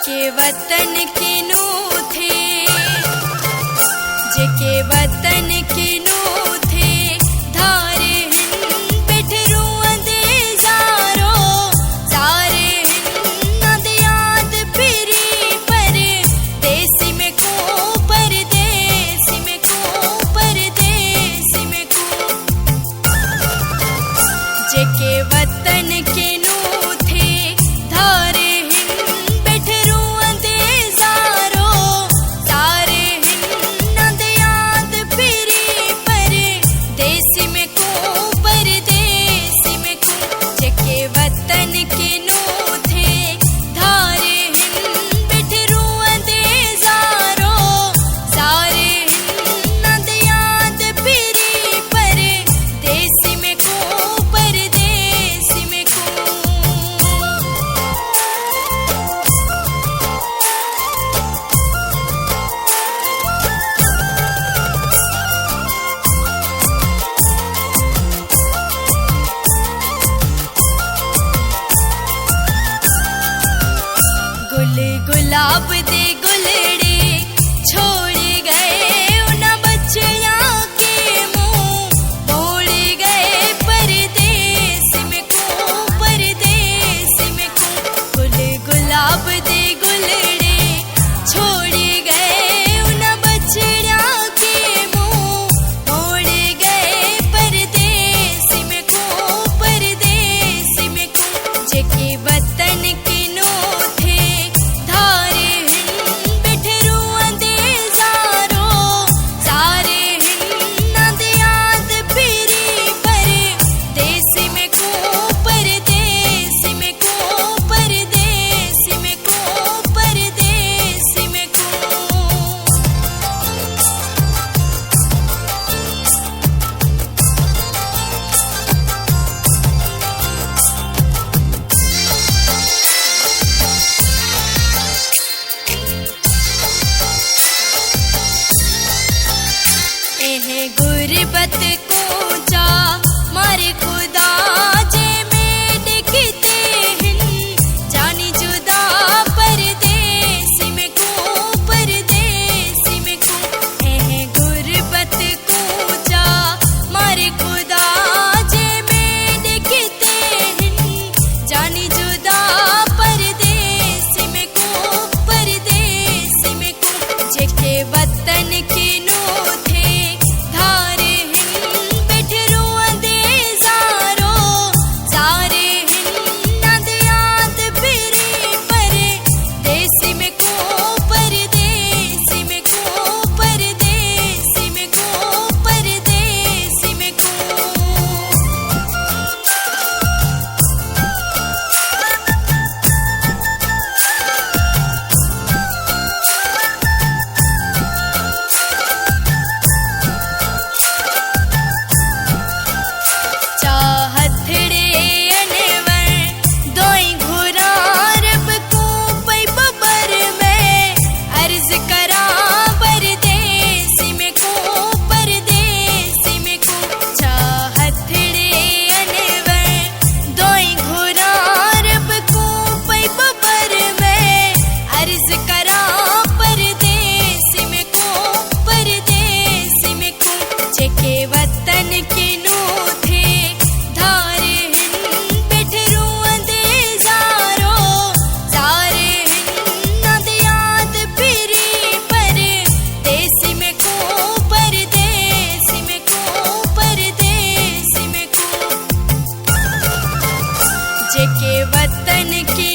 जेके वतन के नू थे, जेके वतन के नू थे धारे हिन बिठरू दे जारो सारे हिन नद याद फिरी पर देसी में को परदेसी में को परदेसी में को जेके वतन के नू थे धारे गुलाब दे गुलड़े छोड़ गए उन बच्चियां के मुंह मोड़ गए परदेस में को परदेस में को गुलाब दे गुलड़े छोड़ गए उन बच्चियां के मुंह मोड़ गए परदेस में को परदेस में को जेके वतन के गुरबत को जा मारे खुदा जे में दिखते हैं जानी जुदा परदेसी में को परदेसी में को है गुरबत को जा मारे खुदा जे में दिखते हैं जानी जुदा परदेसी में को परदेसी में को जेके वतन के नू थे जेके वतन के नू थे धारे हिन बिठरू दे जारो सारे हिन नद याद फिरी पर देसी में को परदेसी में को परदेसी में को जेके वतन के